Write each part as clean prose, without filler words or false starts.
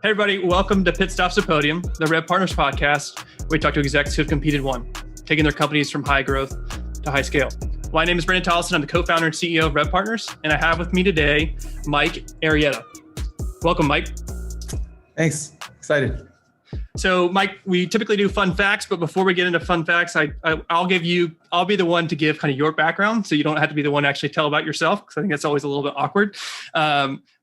Hey, everybody. Welcome to Pit Stops at Podium, the RevPartners podcast, where we talk to execs who have competed and won, taking their companies from high growth to high scale. My name is Brandon Tollison. I'm the co-founder and CEO of RevPartners, and I have with me today, Mike Arrieta. Welcome, Mike. Thanks. Excited. So, Mike, we typically do fun facts, but before we get into fun facts, I'll be the one to give kind of your background, so you don't have to be the one to actually tell about yourself, because I think that's always a little bit awkward.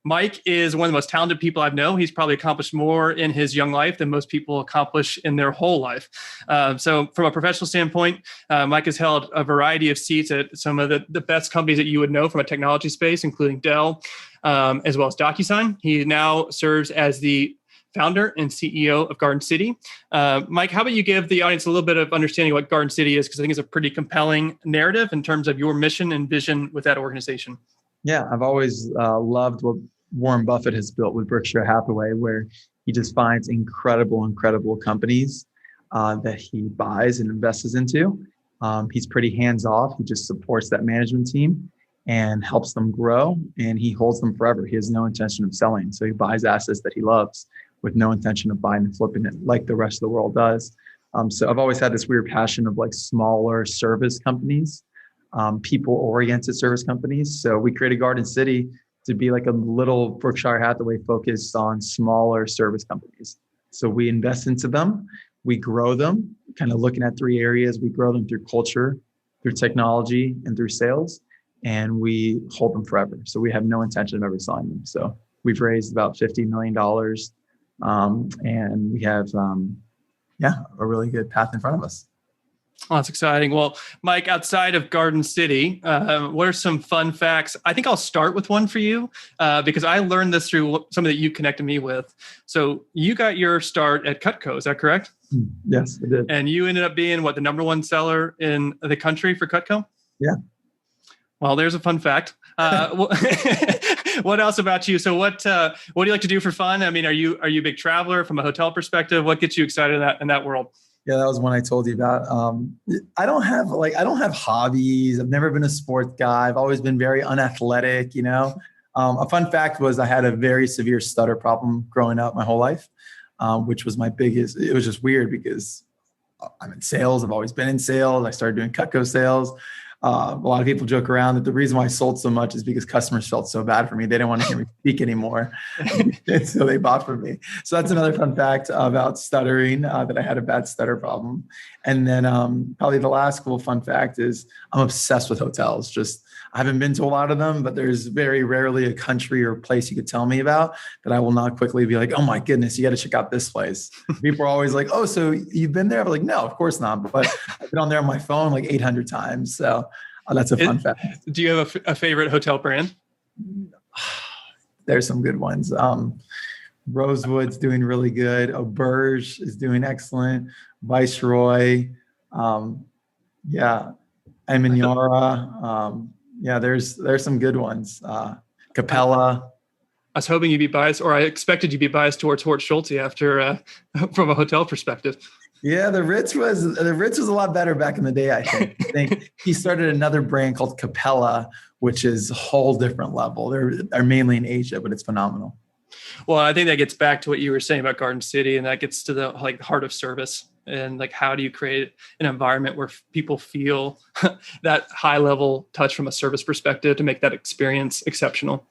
Mike is one of the most talented people I know. He's probably accomplished more in his young life than most people accomplish in their whole life. So from a professional standpoint, Mike has held a variety of seats at some of the best companies that you would know from a technology space, including Dell, as well as DocuSign. He now serves as the founder and CEO of Garden City. Mike, how about you give the audience a little bit of understanding of what Garden City is, because I think it's a pretty compelling narrative in terms of your mission and vision with that organization. Yeah, I've always loved what Warren Buffett has built with Berkshire Hathaway, where he just finds incredible companies that he buys and invests into. He's pretty hands-off. He just supports that management team and helps them grow, and he holds them forever. He has no intention of selling. So he buys assets that he loves with no intention of buying and flipping it like the rest of the world does. So I've always had this weird passion of like smaller service companies, people-oriented service companies. So we created Garden City to be like a little Berkshire Hathaway focused on smaller service companies. So we invest into them, we grow them, kind of looking at three areas. We grow them through culture, through technology, and through sales, and we hold them forever. So we have no intention of ever selling them. So we've raised about $50 million, and we have, a really good path in front of us. Oh, that's exciting. Well, Mike, outside of Garden City, what are some fun facts? I think I'll start with one for you because I learned this through somebody that you connected me with. So you got your start at Cutco, is that correct? Yes, I did. And you ended up being the number one seller in the country for Cutco? Yeah. Well, there's a fun fact. What else about you? So what do you like to do for fun? I mean, are you a big traveler from a hotel perspective? What gets you excited in that world? Yeah, that was one I told you about. I don't have hobbies. I've never been a sports guy. I've always been very unathletic, A fun fact was I had a very severe stutter problem growing up my whole life, which was my biggest. It was just weird because I'm in sales. I've always been in sales. I started doing Cutco sales. A lot of people joke around that the reason why I sold so much is because customers felt so bad for me. They didn't want to hear me speak anymore. And so they bought from me. So that's another fun fact about stuttering, that I had a bad stutter problem. And then probably the last cool fun fact is I'm obsessed with hotels. I haven't been to a lot of them, but there's very rarely a country or place you could tell me about that I will not quickly be like, oh my goodness, you got to check out this place. People are always like, oh, so you've been there? I'm like, no, of course not. But I've been on there on my phone like 800 times. So that's a fun fact. Do you have a favorite hotel brand? There's some good ones. Rosewood's doing really good. Auberge is doing excellent. Viceroy. Emanora. There's some good ones. Capella. I was hoping you'd be biased, or I expected you'd be biased towards Hort Schulte after from a hotel perspective. Yeah, the Ritz was a lot better back in the day, I think. I think he started another brand called Capella, which is a whole different level. They're mainly in Asia, but it's phenomenal. Well, I think that gets back to what you were saying about Garden City, and that gets to the heart of service. And how do you create an environment where people feel that high level touch from a service perspective to make that experience exceptional?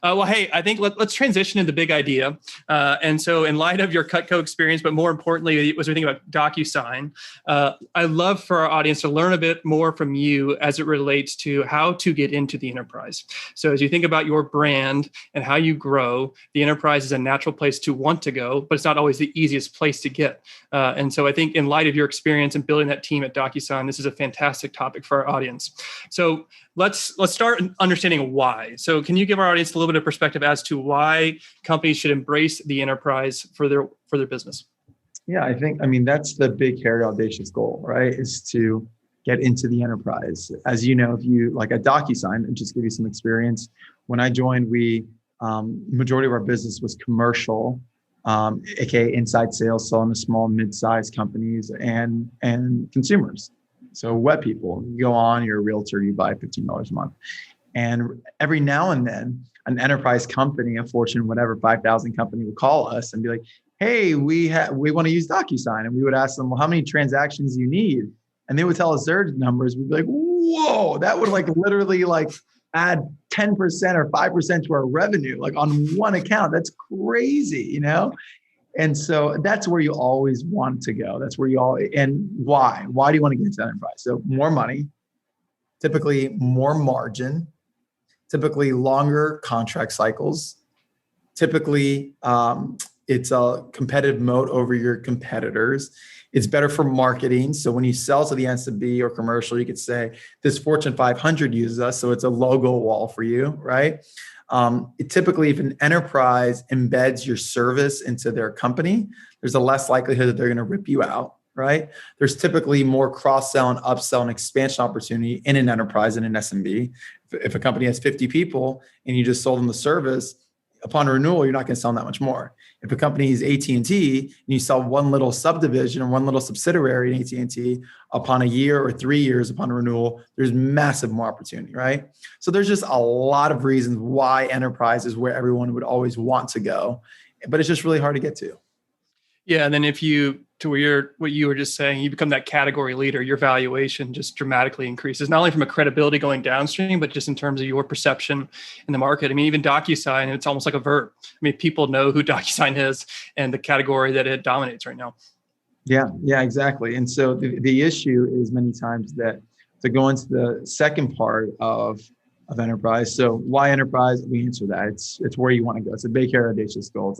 Well, hey, I think let's transition into the big idea. And so in light of your Cutco experience, but more importantly, as we think about DocuSign, I'd love for our audience to learn a bit more from you as it relates to how to get into the enterprise. So as you think about your brand and how you grow, the enterprise is a natural place to want to go, but it's not always the easiest place to get. And so I think in light of your experience in building that team at DocuSign, this is a fantastic topic for our audience. So let's start understanding why. So can you give our audience a little bit of perspective as to why companies should embrace the enterprise for their business? Yeah, that's the big, hairy, audacious goal, right? Is to get into the enterprise. As you know, if you like at DocuSign, and just give you some experience, when I joined, majority of our business was commercial, aka inside sales, selling to small, mid-sized companies and consumers. So web people, you go on, you're a realtor, you buy $15 a month. And every now and then, an enterprise company, a Fortune, whatever, 5,000 company would call us and be like, hey, we want to use DocuSign. And we would ask them, well, how many transactions do you need? And they would tell us their numbers. We'd be like, whoa, that would like literally like add 10% or 5% to our revenue, like on one account. That's crazy, you know? And so that's where you always want to go. That's where and why? Why do you want to get into enterprise? So more money, typically more margin, typically longer contract cycles, typically it's a competitive moat over your competitors. It's better for marketing. So when you sell to the SMB or commercial, you could say this Fortune 500 uses us. So it's a logo wall for you, right? Typically, if an enterprise embeds your service into their company, there's a less likelihood that they're going to rip you out, right? There's typically more cross-sell and upsell and expansion opportunity in an enterprise and an SMB. If a company has 50 people and you just sold them the service, upon renewal, you're not going to sell them that much more. If a company is AT&T and you sell one little subdivision or one little subsidiary in AT&T, upon a year or 3 years upon renewal, there's massive more opportunity, right? So there's just a lot of reasons why enterprise is where everyone would always want to go, but it's just really hard to get to. Yeah, and then if you, to where what you were just saying, you become that category leader, your valuation just dramatically increases, not only from a credibility going downstream, but just in terms of your perception in the market. I mean, even DocuSign, it's almost like a verb. I mean, people know who DocuSign is and the category that it dominates right now. Yeah, exactly. And so the issue is many times that to go into the second part of enterprise. So why enterprise? We answer that. It's where you want to go. It's a big, audacious goal.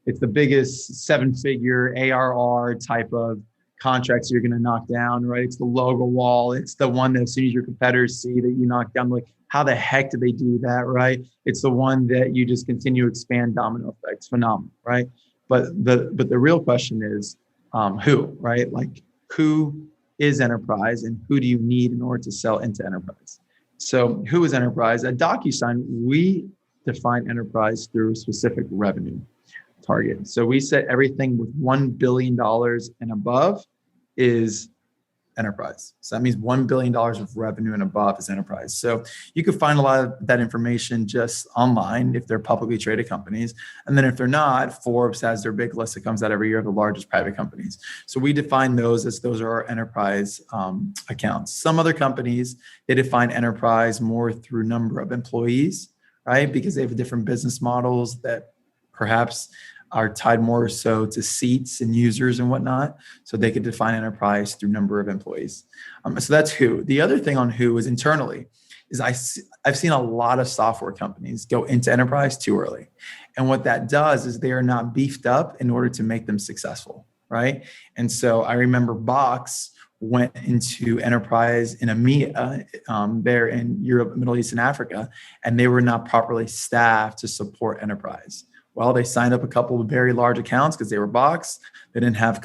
It's the biggest 7-figure ARR type of contracts you're going to knock down, right? It's the logo wall. It's the one that as soon as your competitors see that you knock down, like, how the heck did they do that, right? It's the one that you just continue to expand, domino effects, phenomenal, right? But the real question is who, right? Like, who is enterprise and who do you need in order to sell into enterprise? So who is enterprise? At DocuSign, we define enterprise through specific revenue target. So we set everything with $1 billion and above is enterprise. So that means $1 billion of revenue and above is enterprise. So you can find a lot of that information just online if they're publicly traded companies. And then if they're not, Forbes has their big list that comes out every year of the largest private companies. So we define those as those are our enterprise accounts. Some other companies, they define enterprise more through number of employees, right? Because they have different business models that perhaps are tied more so to seats and users and whatnot. So they could define enterprise through number of employees. So that's who. The other thing on who is internally is I've seen a lot of software companies go into enterprise too early. And what that does is they are not beefed up in order to make them successful, right? And so I remember Box went into enterprise in EMEA, there in Europe, Middle East, and Africa, and they were not properly staffed to support enterprise. Well, they signed up a couple of very large accounts because they were Box. They didn't have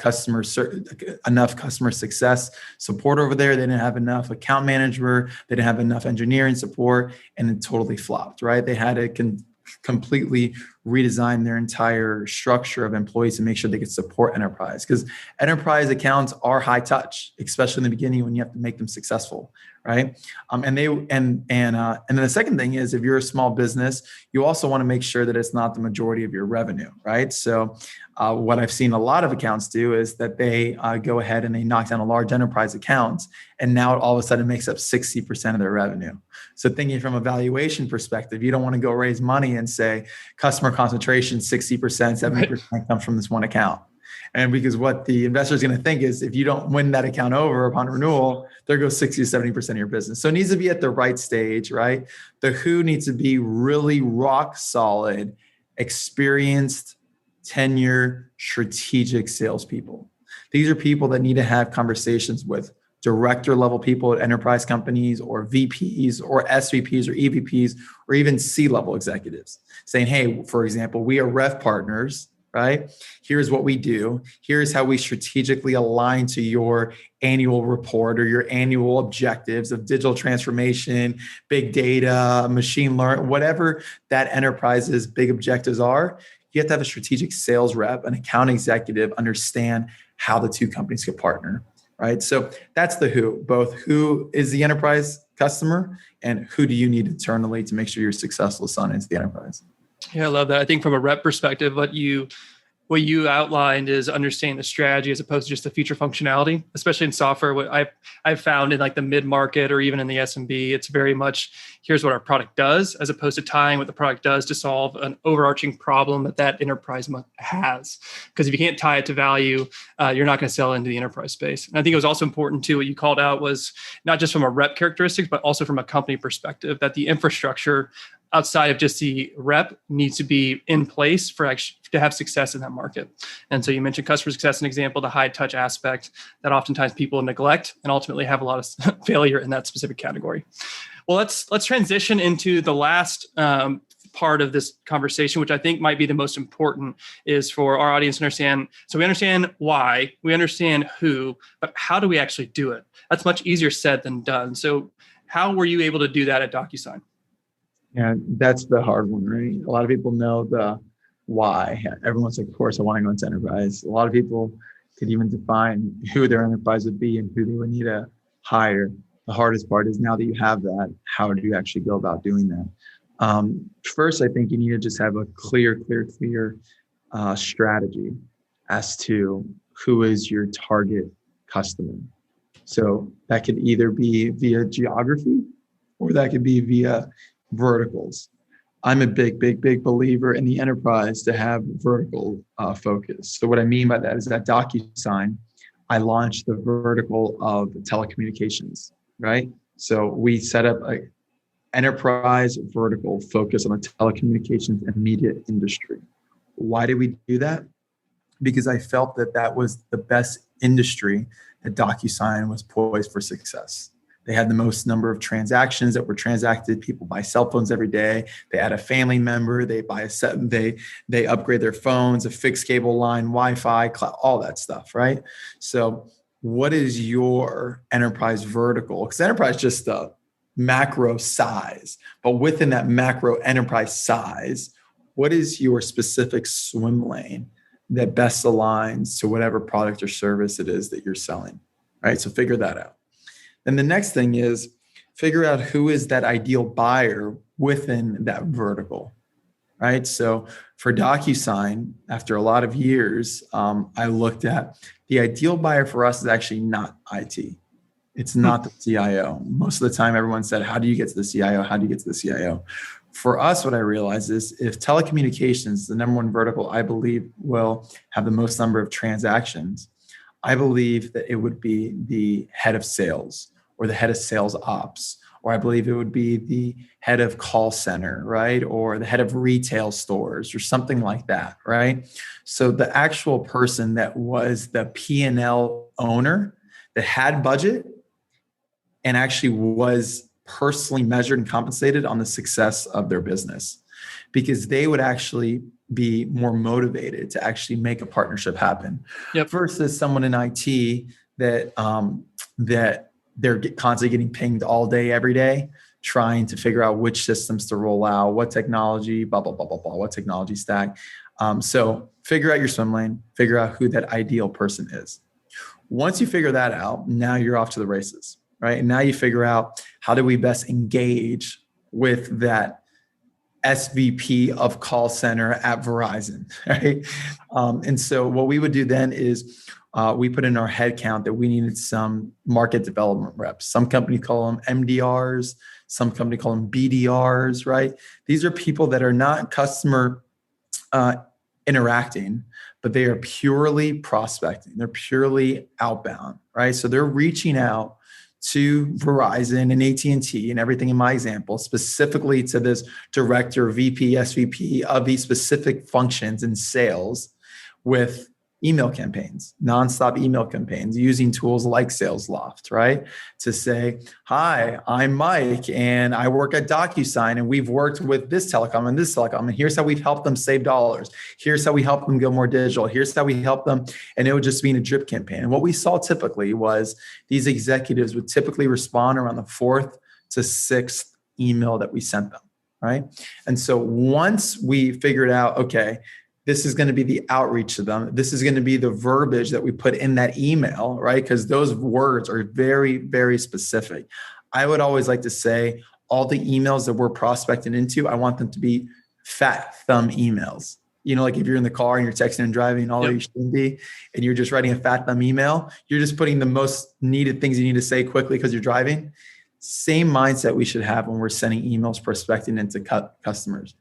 enough customer success support over there. They didn't have enough account manager. They didn't have enough engineering support, and it totally flopped, right? They had to completely redesign their entire structure of employees to make sure they could support enterprise, because enterprise accounts are high touch, especially in the beginning when you have to make them successful, right? And then the second thing is, if you're a small business, you also want to make sure that it's not the majority of your revenue, right? So what I've seen a lot of accounts do is that they go ahead and they knock down a large enterprise account, and now it all of a sudden makes up 60% of their revenue. So thinking from a valuation perspective, you don't want to go raise money and say customer concentration 60%, 70% comes from this one account. And because what the investor is going to think is, if you don't win that account over upon renewal, there goes 60 to 70% of your business. So it needs to be at the right stage, right? The who needs to be really rock solid, experienced, tenured, strategic salespeople. These are people that need to have conversations with director level people at enterprise companies, or VPs or SVPs or EVPs, or even C-level executives, saying, hey, for example, we are RevPartners, right? Here's what we do. Here's how we strategically align to your annual report or your annual objectives of digital transformation, big data, machine learning, whatever that enterprise's big objectives are. You have to have a strategic sales rep, an account executive, understand how the two companies could partner, right? So that's the who, both who is the enterprise customer, and who do you need internally to make sure you're successful selling into the enterprise. Yeah, I love that. I think from a rep perspective, what you outlined is understanding the strategy as opposed to just the feature functionality, especially in software. What I've found in like the mid-market or even in the SMB, it's very much, here's what our product does, as opposed to tying what the product does to solve an overarching problem that enterprise has. Because if you can't tie it to value, you're not going to sell into the enterprise space. And I think it was also important too, what you called out was not just from a rep characteristics, but also from a company perspective, that the infrastructure outside of just the rep needs to be in place to have success in that market. And so you mentioned customer success, an example, the high touch aspect that oftentimes people neglect and ultimately have a lot of failure in that specific category. Well, let's transition into the last part of this conversation, which I think might be the most important, is for our audience to understand. So we understand why, we understand who, but how do we actually do it? That's much easier said than done. So how were you able to do that at DocuSign? Yeah, that's the hard one, right? A lot of people know the why. Everyone's like, of course, I want to go into enterprise. A lot of people could even define who their enterprise would be and who they would need to hire. The hardest part is now that you have that, how do you actually go about doing that? First, I think you need to just have a clear strategy as to who is your target customer. So that could either be via geography or that could be via verticals. I'm a big believer in the enterprise to have vertical focus. So what I mean by that is that DocuSign, I launched the vertical of telecommunications, right? So we set up an enterprise vertical focus on the telecommunications and media industry. Why did we do that? Because I felt that was the best industry that DocuSign was poised for success. They had the most number of transactions that were transacted. People buy cell phones every day. They add a family member. They buy they upgrade their phones, a fixed cable line, Wi-Fi, cloud, all that stuff, right? So what is your enterprise vertical? Because enterprise is just a macro size, but within that macro enterprise size, what is your specific swim lane that best aligns to whatever product or service it is that you're selling, right? So figure that out. And the next thing is figure out who is that ideal buyer within that vertical, right? So for DocuSign, after a lot of years, I looked at the ideal buyer for us is actually not IT. It's not the CIO. Most of the time, everyone said, how do you get to the CIO? How do you get to the CIO? For us, what I realized is if telecommunications, the number one vertical, I believe will have the most number of transactions, I believe that it would be the head of sales or the head of sales ops, or I believe it would be the head of call center, right? Or the head of retail stores or something like that, right? So the actual person that was the P&L owner that had budget and actually was personally measured and compensated on the success of their business, because they would actually be more motivated to actually make a partnership happen. Yep. Versus someone in IT that they're constantly getting pinged all day, every day, trying to figure out which systems to roll out, what technology, blah, blah, blah, blah, blah, what technology stack. So figure out your swim lane, figure out who that ideal person is. Once you figure that out, now you're off to the races, right? And now you figure out how do we best engage with that SVP of call center at Verizon, right? And so what we would do then is we put in our head count that we needed some market development reps. Some companies call them MDRs. Some companies call them BDRs, right? These are people that are not customer interacting, but they are purely prospecting. They're purely outbound, right? So they're reaching out to Verizon and AT&T and everything in my example, specifically to this director, VP, SVP of these specific functions in sales with email campaigns, nonstop email campaigns, using tools like SalesLoft, right? To say, hi, I'm Mike and I work at DocuSign and we've worked with this telecom and this telecom. And here's how we've helped them save dollars. Here's how we help them go more digital. Here's how we help them. And it would just be in a drip campaign. And what we saw typically was these executives would typically respond around the 4th to 6th email that we sent them, right? And so once we figured out, okay, this is going to be the outreach to them. This is going to be the verbiage that we put in that email, right? Because those words are very, very specific. I would always like to say all the emails that we're prospecting into, I want them to be fat thumb emails. Like if you're in the car and you're texting and driving, all you shouldn't be, and you're just writing a fat thumb email, you're just putting the most needed things you need to say quickly because you're driving. Same mindset we should have when we're sending emails prospecting into customers.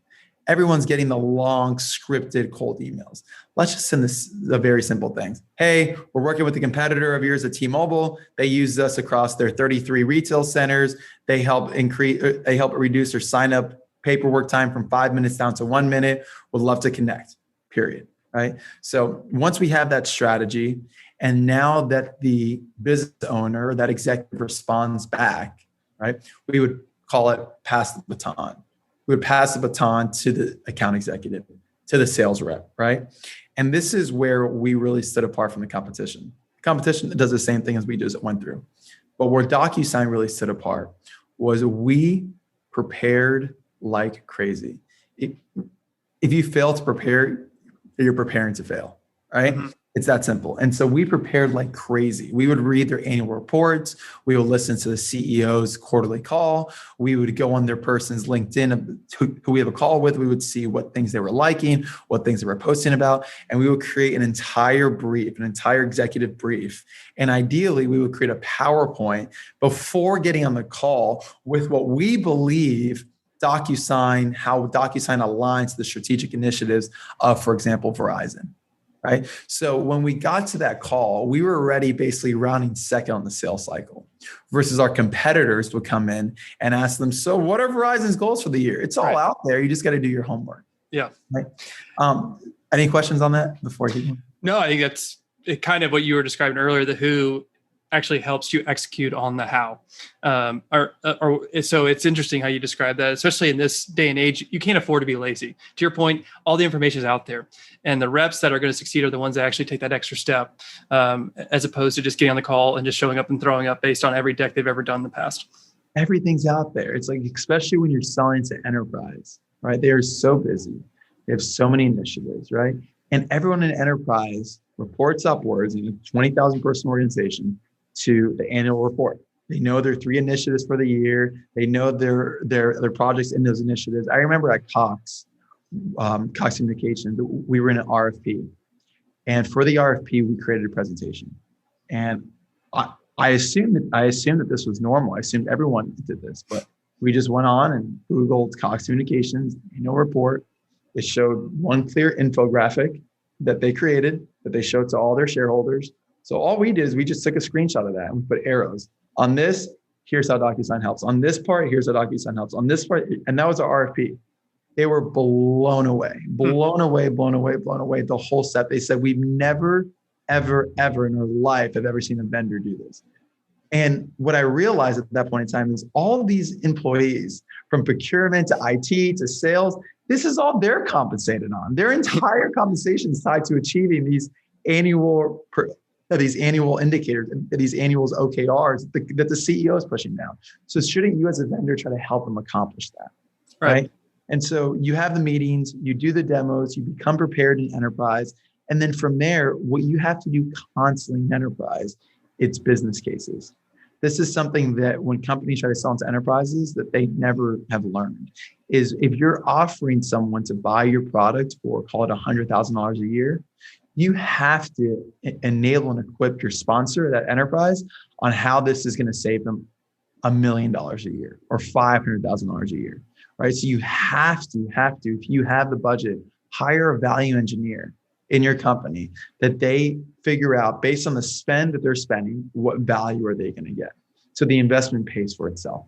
Everyone's getting the long scripted cold emails. Let's just send the very simple things. Hey, we're working with a competitor of yours at T-Mobile. They use us across their 33 retail centers. They help reduce their sign up paperwork time from 5 minutes down to 1 minute. Would love to connect, period. Right? So once we have that strategy, and now that the business owner, that executive responds back, right, we would call it pass the baton. We would pass the baton to the account executive, to the sales rep, right? And this is where we really stood apart from the competition. The competition does the same thing as we just went through. But where DocuSign really stood apart was we prepared like crazy. If you fail to prepare, you're preparing to fail, right? Mm-hmm. It's that simple. And so we prepared like crazy. We would read their annual reports. We would listen to the CEO's quarterly call. We would go on their person's LinkedIn, who we have a call with. We would see what things they were liking, what things they were posting about. And we would create an entire brief, an entire executive brief. And ideally, we would create a PowerPoint before getting on the call with what we believe DocuSign, how DocuSign aligns to the strategic initiatives of, for example, Verizon. Right. So when we got to that call, we were already basically rounding second on the sales cycle versus our competitors would come in and ask them, so what are Verizon's goals for the year? It's all out there. You just got to do your homework. Yeah. Right. Any questions on that before I keep going? No, I think that's kind of what you were describing earlier, the who actually helps you execute on the how. So it's interesting how you describe that, especially in this day and age. You can't afford to be lazy. To your point, all the information is out there, and the reps that are going to succeed are the ones that actually take that extra step, as opposed to just getting on the call and just showing up and throwing up based on every deck they've ever done in the past. Everything's out there. It's like, especially when you're selling to enterprise, right? They are so busy. They have so many initiatives, right? And everyone in enterprise reports upwards in a 20,000 person organization to the annual report. They know their 3 initiatives for the year. They know their projects in those initiatives. I remember at Cox Communications, we were in an RFP. And for the RFP, we created a presentation. And I assumed that this was normal. I assumed everyone did this, but we just went on and Googled Cox Communications annual report. It showed one clear infographic that they created, that they showed to all their shareholders. So all we did is we just took a screenshot of that and we put arrows. On this, here's how DocuSign helps. On this part, here's how DocuSign helps. On this part, and that was our RFP. They were blown away, the whole set. They said, we've never, ever, ever in our life have ever seen a vendor do this. And what I realized at that point in time is all these employees, from procurement to IT to sales, this is all they're compensated on. Their entire compensation is tied to achieving these annual indicators, these annual OKRs that the CEO is pushing down. So shouldn't you as a vendor try to help them accomplish that, right? And so you have the meetings, you do the demos, you become prepared in enterprise. And then from there, what you have to do constantly in enterprise, it's business cases. This is something that when companies try to sell into enterprises that they never have learned, is if you're offering someone to buy your product for, call it $100,000 a year, you have to enable and equip your sponsor, that enterprise, on how this is going to save them $1 million a year or $500,000 a year, right? So you have to, if you have the budget, hire a value engineer in your company that they figure out based on the spend that they're spending, what value are they going to get? So the investment pays for itself,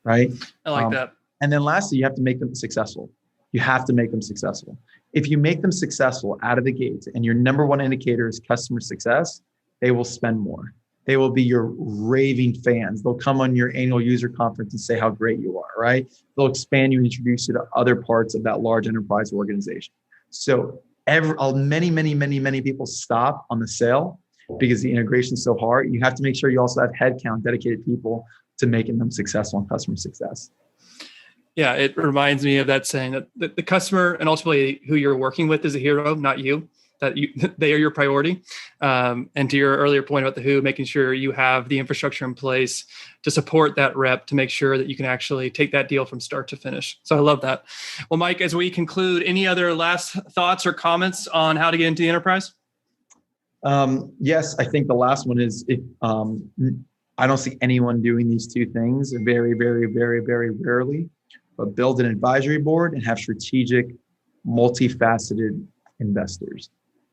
right? I like that. And then lastly, you have to make them successful. You have to make them successful. If you make them successful out of the gate and your number one indicator is customer success, they will spend more. They will be your raving fans. They'll come on your annual user conference and say how great you are, right? They'll expand you and introduce you to other parts of that large enterprise organization. So many people stop on the sale because the integration is so hard. You have to make sure you also have headcount, dedicated people to making them successful in customer success. Yeah, it reminds me of that saying that the customer and ultimately who you're working with is a hero, not you. that they are your priority. And to your earlier point about the who, making sure you have the infrastructure in place to support that rep to make sure that you can actually take that deal from start to finish. So I love that. Well, Mike, as we conclude, any other last thoughts or comments on how to get into the enterprise? Yes, I think the last one is I don't see anyone doing these two things very, very, very, very rarely, but build an advisory board and have strategic, multifaceted investors.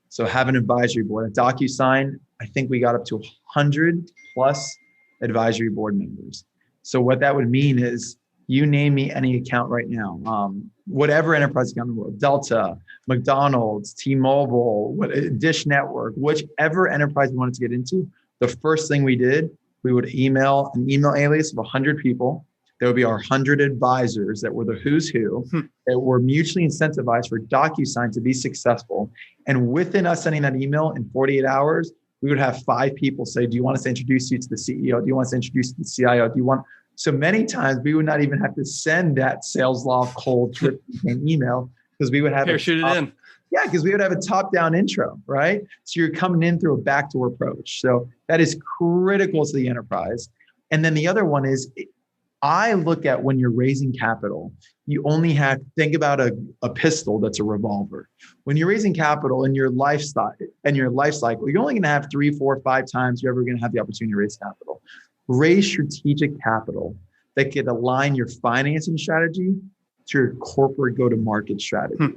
So have an advisory board. At DocuSign, I think we got up to 100 plus advisory board members. So what that would mean is you name me any account right now, whatever enterprise account in the world, Delta, McDonald's, T-Mobile, Dish Network, whichever enterprise we wanted to get into, the first thing we did, we would email an email alias of 100 people. There would be our 100 advisors that were the who's who, that were mutually incentivized for DocuSign to be successful. And within us sending that email in 48 hours, we would have 5 people say, do you want us to introduce you to the CEO? Do you want us to introduce you to the CIO? Do you want? So many times we would not even have to send that sales law cold drip email because we would have parachute it in. Yeah, because we would have a top-down intro, right? So you're coming in through a backdoor approach. So that is critical to the enterprise. And then the other one is, I look at when you're raising capital, you only have to think about a pistol that's a revolver. When you're raising capital in your lifestyle and your life cycle, you're only going to have 3, 4, 5 times you're ever going to have the opportunity to raise capital. Raise strategic capital that could align your financing strategy to your corporate go-to-market strategy.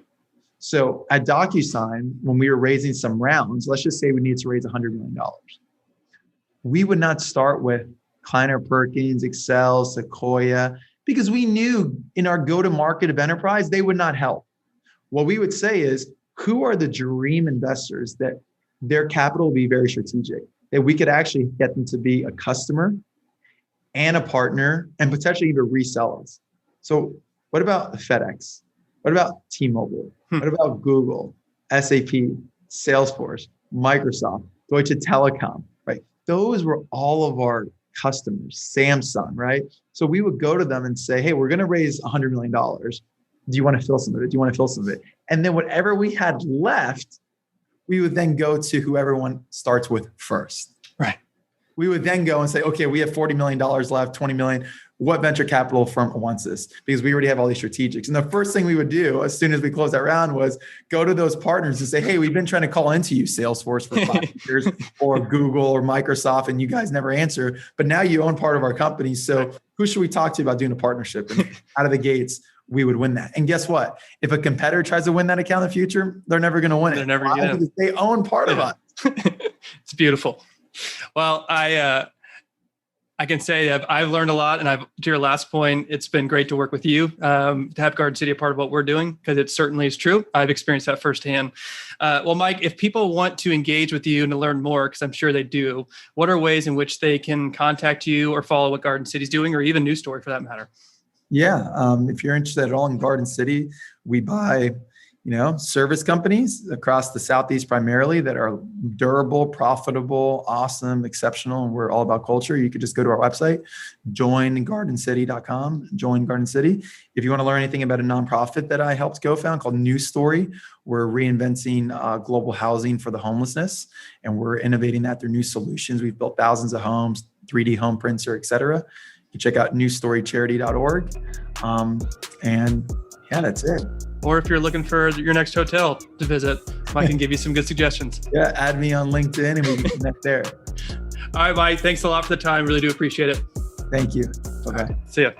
So at DocuSign, when we were raising some rounds, let's just say we need to raise $100 million. We would not start with Kleiner Perkins, Excel, Sequoia, because we knew in our go-to-market of enterprise, they would not help. What we would say is, who are the dream investors that their capital will be very strategic, that we could actually get them to be a customer and a partner and potentially even resell us. So what about FedEx? What about T-Mobile? What about Google, SAP, Salesforce, Microsoft, Deutsche Telekom, right? Those were all of our customers, Samsung, right? So we would go to them and say, hey, we're going to raise $100 million. Do you want to fill some of it? Do you want to fill some of it? And then whatever we had left, we would then go to whoever one starts with first. Right. We would then go and say, okay, we have $40 million left, 20 million. What venture capital firm wants this? Because we already have all these strategics. And the first thing we would do as soon as we closed that round was go to those partners and say, hey, we've been trying to call into you, Salesforce, for 5 years, or Google or Microsoft, and you guys never answer. But now you own part of our company. So who should we talk to about doing a partnership? And out of the gates, we would win that. And guess what? If a competitor tries to win that account in the future, they're never going to win it. They're never going to get it. They own part of us. It's beautiful. Well, I can say that I've learned a lot, and to your last point, it's been great to work with you, to have Garden City a part of what we're doing, because it certainly is true. I've experienced that firsthand. Well, Mike, if people want to engage with you and to learn more, because I'm sure they do, what are ways in which they can contact you or follow what Garden City's doing, or even NEWSTORY for that matter? Yeah. If you're interested at all in Garden City, we buy service companies across the Southeast primarily that are durable, profitable, awesome, exceptional, and we're all about culture. You could just go to our website, joingardencity.com, join Garden City. If you want to learn anything about a nonprofit that I helped co-found called NEWSTORY, we're reinventing global housing for the homelessness, and we're innovating that through new solutions. We've built thousands of homes, 3D home printer, et cetera. You can check out newstorycharity.org. And yeah, that's it. Or if you're looking for your next hotel to visit, I can give you some good suggestions. Yeah, add me on LinkedIn and we can connect there. All right, Mike. Thanks a lot for the time. Really do appreciate it. Thank you. Bye-bye. See ya.